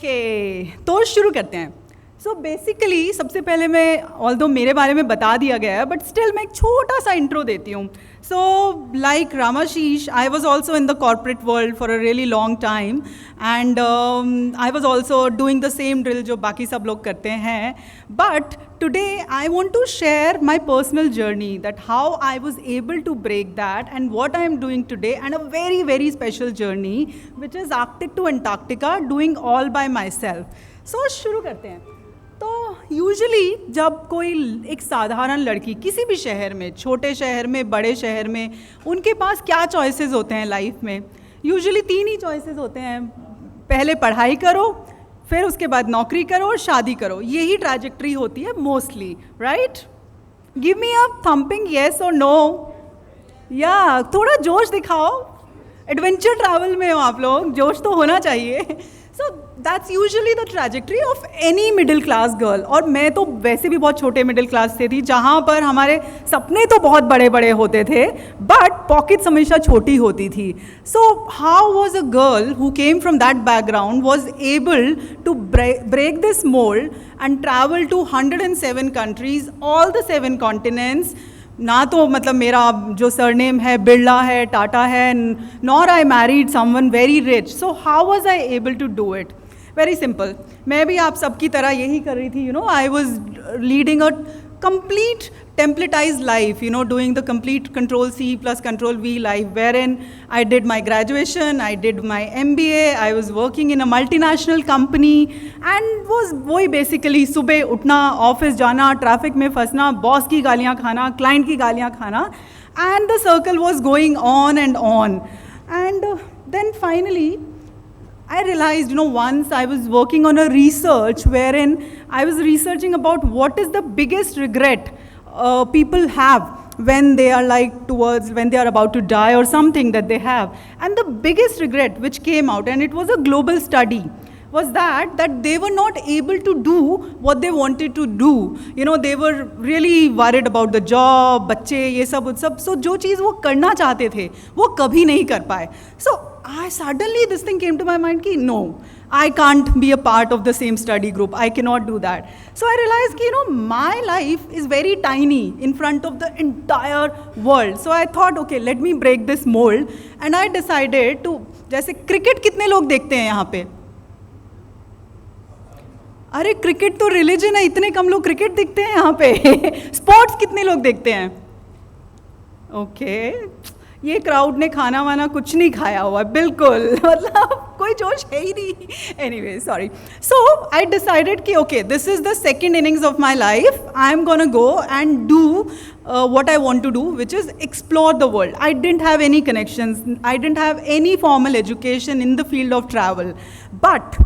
Okay, तो शुरू करते हैं. सो बेसिकली सबसे पहले मैं, ऑल्दो मेरे बारे में बता दिया गया है, बट स्टिल मैं एक छोटा सा इंट्रो देती हूँ. So like Ramashish, I was also in the corporate world for a really long time, and I was also doing the same drill जो बाकी सब लोग करते हैं. But today I want to share my personal journey, that how I was able to break that and what I am doing today, and a very very special journey which is Arctic to Antarctica, doing all by myself. So शुरू करते हैं. तो usually जब कोई एक साधारण लड़की किसी भी शहर में, छोटे शहर में, बड़े शहर में, उनके पास क्या चॉइसेस होते हैं लाइफ में? यूजुअली 3 ही चॉइसेस होते हैं. पहले पढ़ाई करो, फिर उसके बाद नौकरी करो और शादी करो. यही ट्रैजेक्टरी होती है मोस्टली, राइट? गिव मी अ थम्पिंग येस और नो. या थोड़ा जोश दिखाओ. एडवेंचर ट्रैवल में हो आप लोग, जोश तो होना चाहिए. So that's usually the trajectory of any middle class girl. और मैं तो वैसे भी बहुत छोटे मिडिल क्लास से थी, जहाँ पर हमारे सपने तो बहुत बड़े बड़े होते थे, बट पॉकेट्स हमेशा छोटी होती थी. So how was a girl who came from that background was able to break this mould and travel to 107 countries, all the 7 continents. ना तो मतलब मेरा जो सरनेम है बिरला है, टाटा है, nor I married someone very rich. So how was I able to do it? Very simple. मैं भी आप सबकी तरह यही कर रही थी. I was leading a complete templatized life, doing the complete control C plus control V life, wherein I did my graduation, I did my MBA, I was working in a multinational company, and was वही basically सुबह उठना, office जाना, traffic में फंसना, boss की गालियाँ खाना, client की गालियाँ खाना, and the circle was going on and on. And then finally I realized, once I was working on a research wherein I was researching about what is the biggest regret people have when they are when they are about to die or something that they have. And the biggest regret which came out, and it was a global study, was that they were not able to do what they wanted to do. They were really worried about the job, बच्चे, ये सब. So जो चीज़ वो करना चाहते थे वो कभी नहीं कर पाए. So suddenly this thing came to my mind कि no, I can't be a part of the same study group. I cannot do that. So I realized कि my life is very tiny in front of the entire world. So I thought, okay, let me break this mold. And I decided to, जैसे cricket कितने लोग देखते हैं यहाँ पे? अरे cricket तो रिलीजन है, इतने कम लोग क्रिकेट देखते हैं यहाँ पे. स्पोर्ट्स कितने लोग देखते हैं? ओके, ये क्राउड ने खाना वाना कुछ नहीं खाया हुआ, बिल्कुल, मतलब कोई जोश है ही नहीं. Anyway, sorry. So I decided कि okay, this is the second innings of my life. I am gonna go and do what I want to do, which is explore the world. I didn't have any connections. I didn't have any formal education in the field of travel. But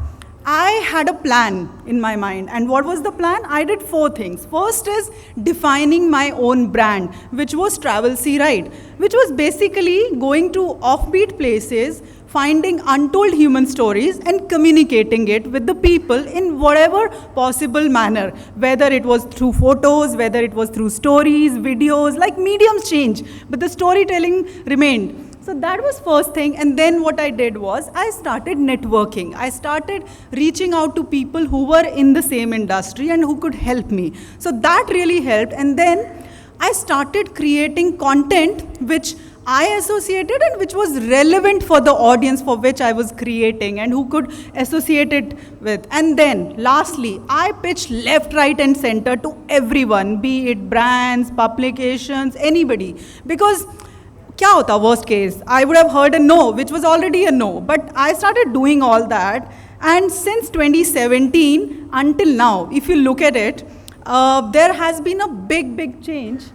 I had a plan in my mind. And what was the plan? I did 4 things. First is defining my own brand, which was Travel Sea Ride, which was basically going to offbeat places, finding untold human stories and communicating it with the people in whatever possible manner, whether it was through photos, whether it was through stories, videos, like mediums change, but the storytelling remained. So that was first thing. And then what I did was I started networking. I started reaching out to people who were in the same industry and who could help me. So that really helped. And then I started creating content which I associated and which was relevant for the audience for which I was creating and who could associate it with. And then lastly, I pitched left, right and center to everyone, be it brands, publications, anybody. Because क्या होता worst case? I would have heard a no, which was already a no. But I started doing all that. And since 2017 until now, if you look at it, there has been a big change.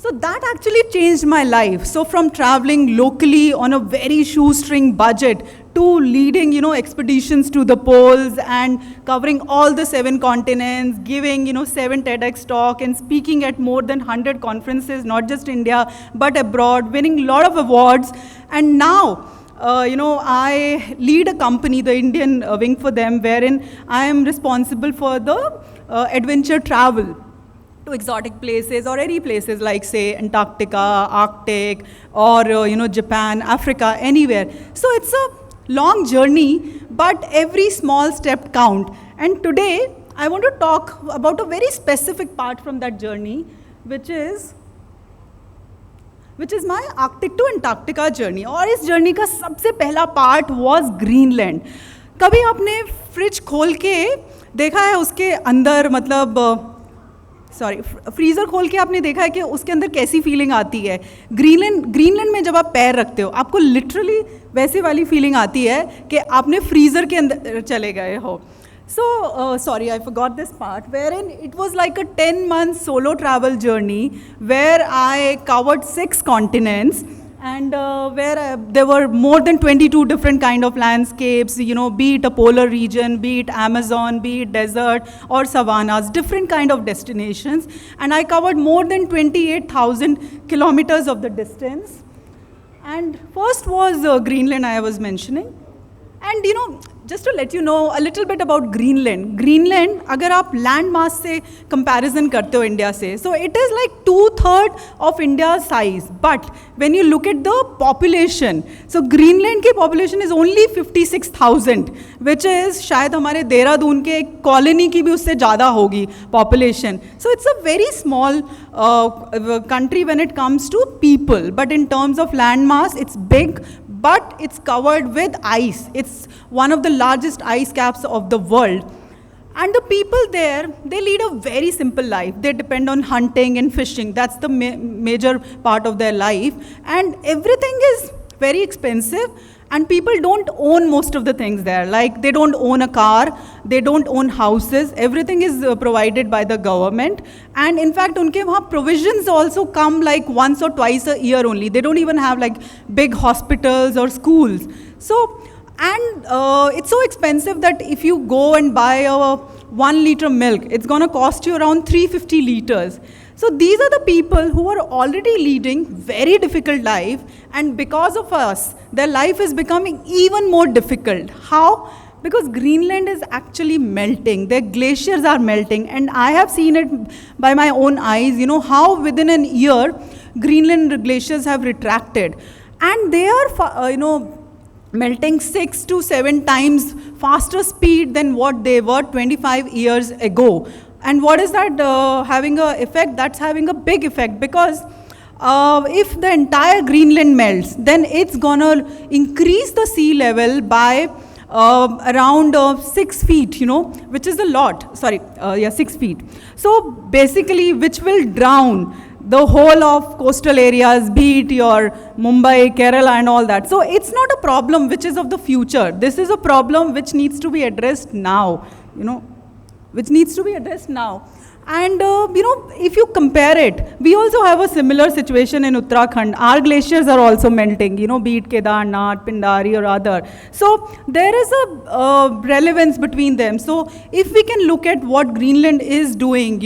So that actually changed my life. So from traveling locally on a very shoestring budget to leading, expeditions to the poles and covering all the 7 continents, giving, 7 TEDx talk and speaking at more than 100 conferences, not just India, but abroad, winning a lot of awards. And now, I lead a company, the Indian wing for them, wherein I am responsible for the adventure travel to exotic places or any places like say Antarctica, Arctic, or Japan, Africa, anywhere. So it's a long journey, but every small step count. And today, I want to talk about a very specific part from that journey, which is my Arctic to Antarctica journny. और इस journey का सबसे पहला part was Greenland. कभी आपने fridge खोल के देखा है उसके अंदर, मतलब फ्रीज़र खोल के आपने देखा है कि उसके अंदर कैसी फीलिंग आती है? ग्रीनलैंड में जब आप पैर रखते हो, आपको लिटरली वैसी वाली फीलिंग आती है कि आपने फ्रीज़र के अंदर चले गए हो. So, sorry, I forgot this part, wherein it was like a 10-month solo travel journey where I covered 6 continents, and where there were more than 22 different kind of landscapes, be it a polar region, be it Amazon, be it desert or savannas, different kind of destinations. And I covered more than 28,000 kilometers of the distance. And first was Greenland I was mentioning. And just to let you know a little bit about Greenland, अगर आप land mass से comparison करते हो India से, so it is like 2/3 of India's size. But when you look at the population, so Greenland की population is only 56,000, which is शायद हमारे देहरादून के एक colony की भी उससे ज़्यादा होगी population. So it's a very small country when it comes to people, but in terms of land mass, it's big. But it's covered with ice. It's one of the largest ice caps of the world. And the people there, they lead a very simple life. They depend on hunting and fishing. That's the major part of their life. And everything is very expensive. And people don't own most of the things there. Like, they don't own a car, they don't own houses. Everything is provided by the government. And in fact, unke wahan provisions also come like once or twice a year only. They don't even have like big hospitals or schools. So, and it's so expensive that if you go and buy a 1 liter milk, it's going to cost you around 350 liters. So these are the people who are already leading very difficult life, and because of us, their life is becoming even more difficult. How? Because Greenland is actually melting. Their glaciers are melting, and I have seen it by my own eyes, how within an year, Greenland glaciers have retracted. And they are, melting 6 to 7 times faster speed than what they were 25 years ago. And what is that having an effect? That's having a big effect, because if the entire Greenland melts, then it's gonna increase the sea level by around 6 feet, which is a lot. 6 feet. So basically, which will drown the whole of coastal areas, be it your Mumbai, Kerala and all that. So it's not a problem which is of the future. This is a problem which needs to be addressed now, which needs to be addressed now. And, if you compare it, we also have a similar situation in Uttarakhand. Our glaciers are also melting, be it Kedarnath, Pindari or other. So there is a relevance between them. So if we can look at what Greenland is doing,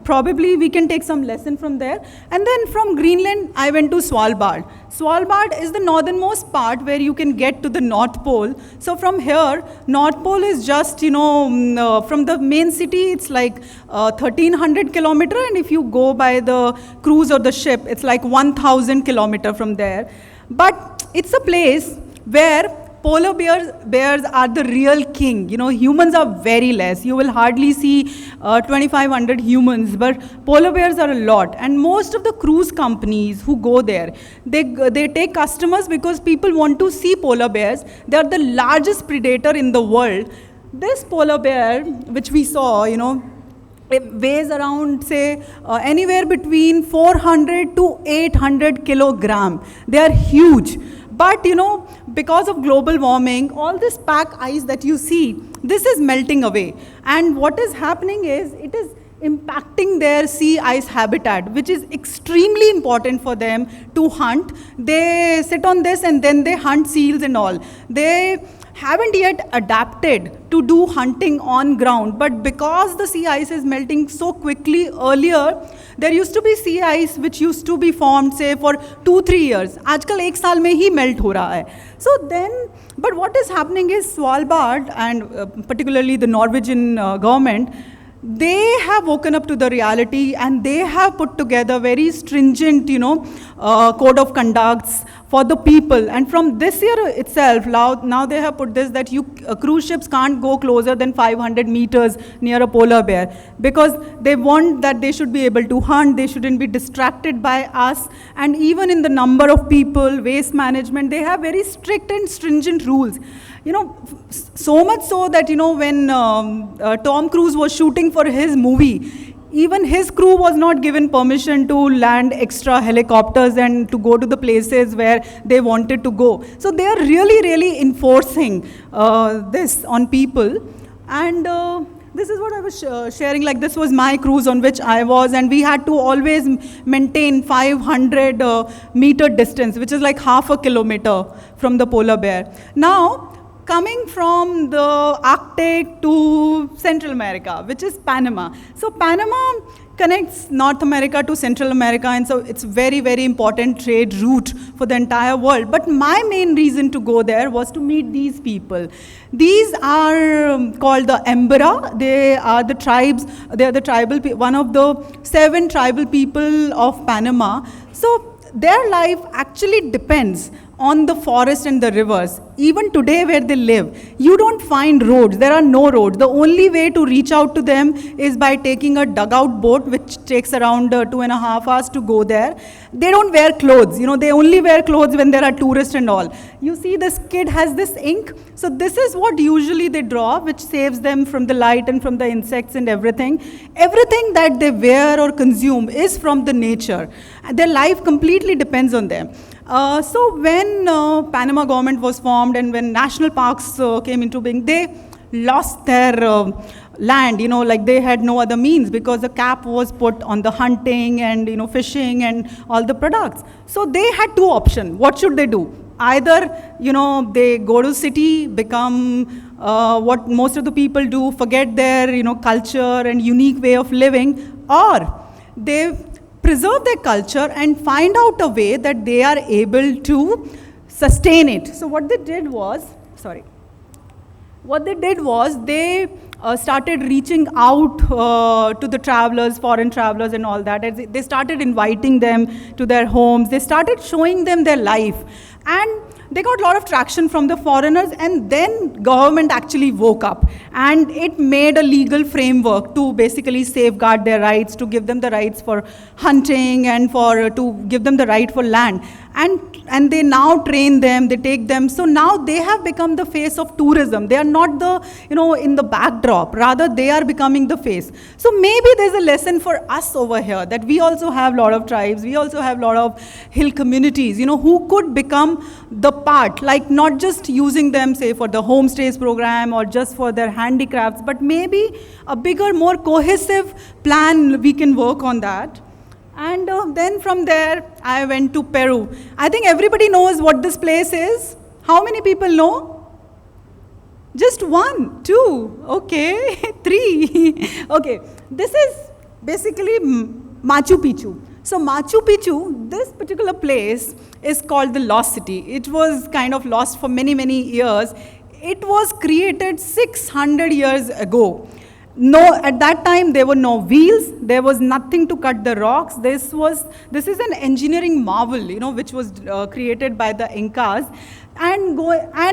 probably we can take some lesson from there. And then from Greenland, I went to Svalbard. Svalbard is the northernmost part where you can get to the North Pole. So from here, North Pole is just, from the main city, it's like 1300 kilometer, and if you go by the cruise or the ship, it's like 1000 kilometer from there. But it's a place where polar bears are the real king. Humans are very less. You will hardly see 2,500 humans, but polar bears are a lot. And most of the cruise companies who go there, they take customers because people want to see polar bears. They are the largest predator in the world. This polar bear, which we saw, it weighs around, say, anywhere between 400 to 800 kilogram. They are huge. But, because of global warming, all this pack ice that you see, this is melting away. And what is happening is, it is impacting their sea ice habitat, which is extremely important for them to hunt. They sit on this and then they hunt seals and all. They haven't yet adapted to do hunting on ground, but because the sea ice is melting so quickly, earlier there used to be sea ice which used to be formed, say, for 2-3 years. आजकल 1 साल में ही melt हो रहा है. So then, but what is happening is Svalbard, and particularly the Norwegian government, they have woken up to the reality, and they have put together very stringent, code of conducts for the people. And from this year itself, now they have put this that cruise ships can't go closer than 500 meters near a polar bear, because they want that they should be able to hunt, they shouldn't be distracted by us. And even in the number of people, waste management, they have very strict and stringent rules. So much so that, when Tom Cruise was shooting for his movie, even his crew was not given permission to land extra helicopters and to go to the places where they wanted to go. So they are really, really enforcing this on people. And this is what I was sharing, like this was my cruise on which I was, and we had to always maintain 500 meter distance, which is like half a kilometer from the polar bear. Now, coming from the Arctic to Central America, which is Panama. So Panama connects North America to Central America, and so it's very, very important trade route for the entire world. But my main reason to go there was to meet these people. These are called the Embera. They are the tribes, they are the tribal, one of the 7 tribal people of Panama. So their life actually depends on the forest and the rivers. Even today where they live, you don't find roads. There are no roads. The only way to reach out to them is by taking a dugout boat, which takes around 2.5 hours to go there. They don't wear clothes. They only wear clothes when there are tourists and all. You see this kid has this ink. So this is what usually they draw, which saves them from the light and from the insects and everything. Everything that they wear or consume is from the nature. Their life completely depends on them. So when Panama government was formed and when national parks came into being, they lost their land, like they had no other means, because the cap was put on the hunting and, fishing and all the products. So they had 2 options. What should they do? Either, they go to city, become what most of the people do, forget their, culture and unique way of living, or they preserve their culture and find out a way that they are able to sustain it. So what they did was, they started reaching out to the travelers, foreign travelers and all that. And they started inviting them to their homes. They started showing them their life. And they got a lot of traction from the foreigners, and then government actually woke up and it made a legal framework to basically safeguard their rights, to give them the rights for hunting and to give them the right for land. And they now train them, they take them. So now they have become the face of tourism. They are not in the backdrop. Rather, they are becoming the face. So maybe there's a lesson for us over here, that we also have a lot of tribes. We also have a lot of hill communities, who could become the part, like not just using them, say, for the homestays program or just for their handicrafts, but maybe a bigger, more cohesive plan, we can work on that. And then from there, I went to Peru. I think everybody knows what this place is. How many people know? Just 1, 2, okay, 3. Okay, this is basically Machu Picchu. So Machu Picchu, this particular place is called the Lost City. It was kind of lost for many, many years. It was created 600 years ago. No, at that time there were no wheels, there was nothing to cut the rocks. This is an engineering marvel, which was created by the Incas, and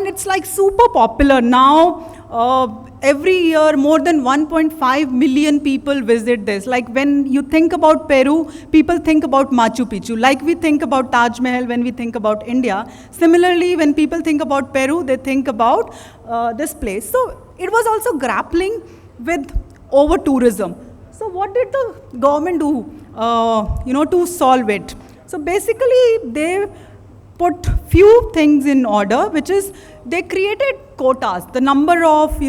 it's like super popular now. Every year more than 1.5 million people visit this. Like when you think about Peru, people think about Machu Picchu. Like we think about Taj Mahal when we think about India. Similarly, when people think about Peru, they think about this place. So it was also grappling with over tourism. So what did the government do, to solve it? So basically, they put few things in order, which is they created quotas, the number of,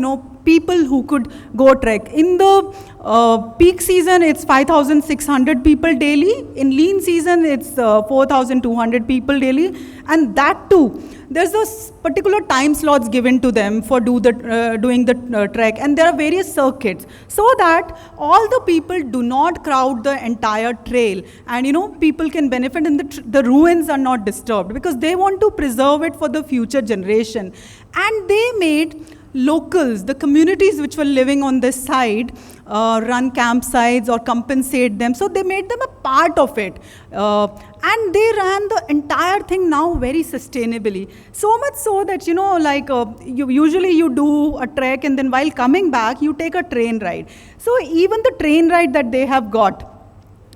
people who could go trek. In the peak season, it's 5,600 people daily. In lean season, it's 4,200 people daily. And that too, there's those particular time slots given to them for doing the trek. And there are various circuits so that all the people do not crowd the entire trail. And, people can benefit and the ruins are not disturbed because they want to preserve it for the future generation. And they made locals, the communities which were living on this side, run campsites or compensate them. So they made them a part of it. And they ran the entire thing now very sustainably. So much so that, usually you do a trek and then while coming back, you take a train ride. So even the train ride that they have got,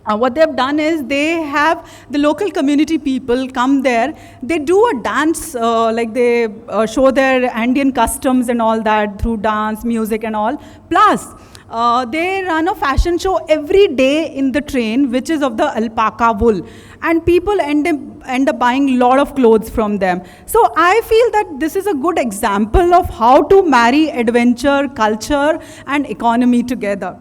what they have done is they have the local community people come there. They do a dance, they show their Andean customs and all that through dance, music and all. Plus, they run a fashion show every day in the train, which is of the alpaca wool. And people end up buying a lot of clothes from them. So I feel that this is a good example of how to marry adventure, culture, and economy together.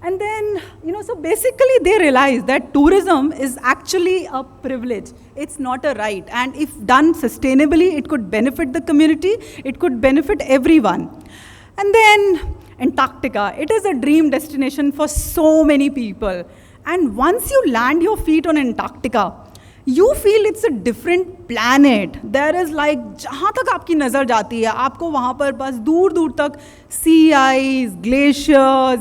And then, so basically they realize that tourism is actually a privilege. It's not a right. And if done sustainably, it could benefit the community, it could benefit everyone. And then Antarctica, it is a dream destination for so many people. And once you land your feet on Antarctica, you feel it's a different planet. There is like, जहाँ तक आपकी नज़र जाती है, आपको वहाँ पर बस दूर दूर तक sea ice, glaciers,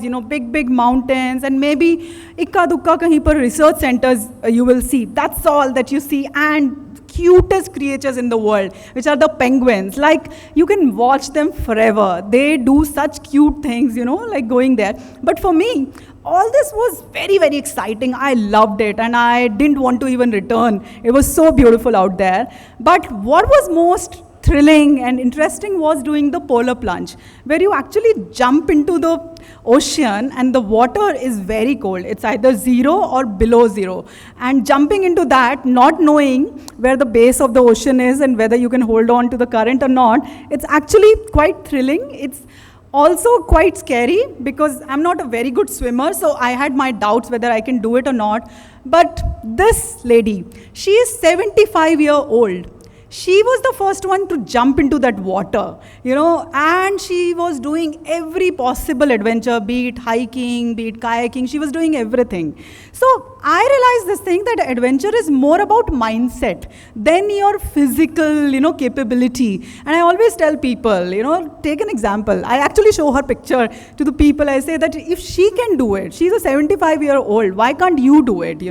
big mountains, and maybe इक्का दुक्का कहीं पर research centers you will see. That's all that you see. And cutest creatures in the world, which are the penguins. Like, you can watch them forever. They do such cute things, like going there. But for me, all this was very, very exciting. I loved it and I didn't want to even return. It was so beautiful out there. But what was most thrilling and interesting was doing the polar plunge, where you actually jump into the ocean and the water is very cold. It's either 0 or below 0. And jumping into that, not knowing where the base of the ocean is and whether you can hold on to the current or not, it's actually quite thrilling. It's also quite scary because I'm not a very good swimmer, so I had my doubts whether I can do it or not. But this lady, she is 75-year-old. She was the first one to jump into that water, and she was doing every possible adventure, be it hiking, be it kayaking. She was doing everything. So I realized this thing that adventure is more about mindset than your physical, capability. And I always tell people, take an example. I actually show her picture to the people. I say that if she can do it, she's a 75-year-old, why can't you do it,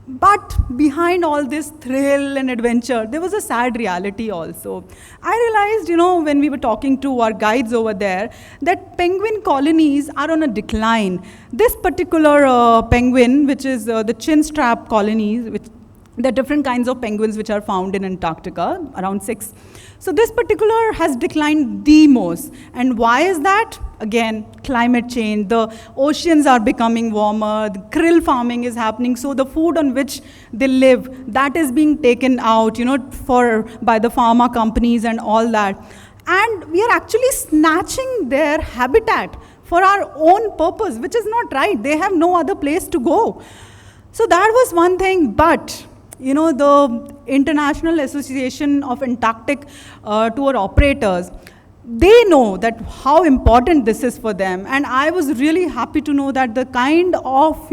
But behind all this thrill and adventure, there was a sad reality also. I realized, when we were talking to our guides over there, that penguin colonies are on a decline. This particular penguin, which is the chin-strap colonies, which there are different kinds of penguins which are found in Antarctica, around 6. So this particular has declined the most. And why is that? Again, climate change. The oceans are becoming warmer. The krill farming is happening. So the food on which they live, that is being taken out, by the pharma companies and all that. And we are actually snatching their habitat for our own purpose, which is not right. They have no other place to go. So that was one thing. But the International Association of Antarctic Tour Operators, they know that how important this is for them. And I was really happy to know that the kind of,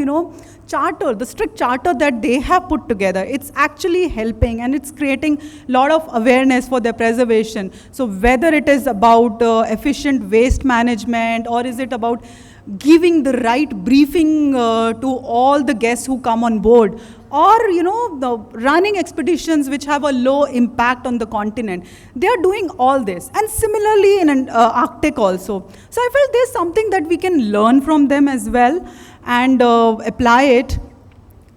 charter, the strict charter that they have put together, it's actually helping and it's creating a lot of awareness for their preservation. So whether it is about efficient waste management or is it about giving the right briefing to all the guests who come on board, or the running expeditions which have a low impact on the continent, they are doing all this. And similarly in Arctic also. So I felt there's something that we can learn from them as well and apply it.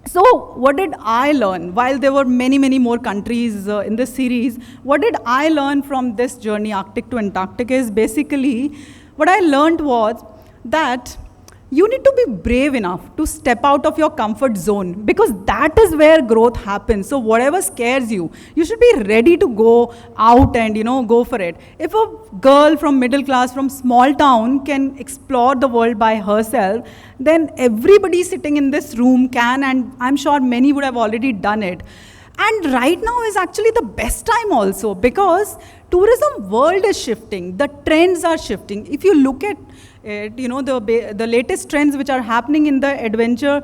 So what did I learn? While there were many, many more countries in this series, what did I learn from this journey, Arctic to Antarctic, is basically, what I learned was that you need to be brave enough to step out of your comfort zone, because that is where growth happens. So whatever scares you, you should be ready to go out and go for it. If a girl from middle class, from small town can explore the world by herself, then everybody sitting in this room can, and I'm sure many would have already done it. And right now is actually the best time also, because tourism world is shifting, the trends are shifting. If you look at it, the latest trends which are happening in the adventure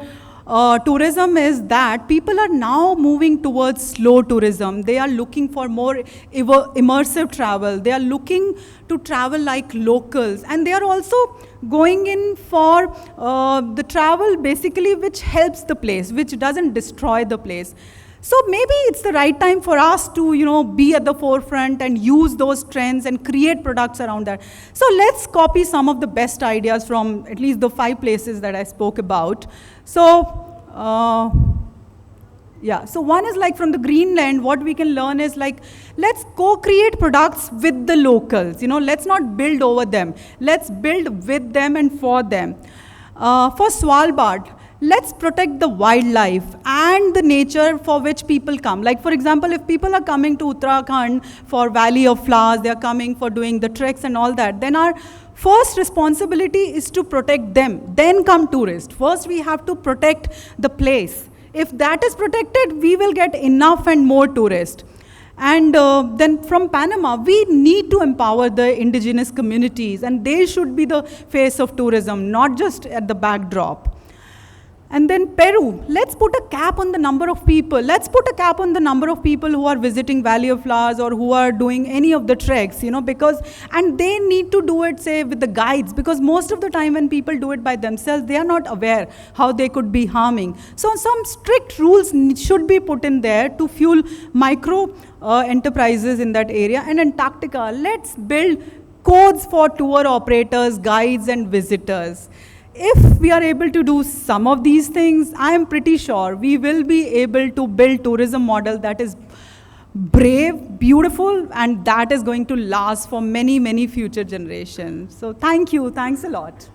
tourism is that people are now moving towards slow tourism. They are looking for more immersive travel. They are looking to travel like locals. And they are also going in for the travel basically which helps the place, which doesn't destroy the place. So maybe it's the right time for us to, be at the forefront and use those trends and create products around that. So let's copy some of the best ideas from at least the 5 places that I spoke about. So, yeah, so one is like from the Greenland, what we can learn is like, let's co-create products with the locals, let's not build over them. Let's build with them and for them. For Svalbard, let's protect the wildlife and the nature for which people come. Like, for example, if people are coming to Uttarakhand for Valley of Flowers, they are coming for doing the treks and all that, then our first responsibility is to protect them. Then come tourists. First, we have to protect the place. If that is protected, we will get enough and more tourists. And then from Panama, we need to empower the indigenous communities, and they should be the face of tourism, not just at the backdrop. And then Peru, let's put a cap on the number of people. Let's put a cap on the number of people who are visiting Valley of Flowers or who are doing any of the treks, and they need to do it, say, with the guides, because most of the time when people do it by themselves, they are not aware how they could be harming. So some strict rules should be put in there to fuel micro enterprises in that area. And Antarctica, let's build codes for tour operators, guides, and visitors. If we are able to do some of these things, I am pretty sure we will be able to build tourism model that is brave, beautiful, and that is going to last for many, many future generations. So thank you. Thanks a lot.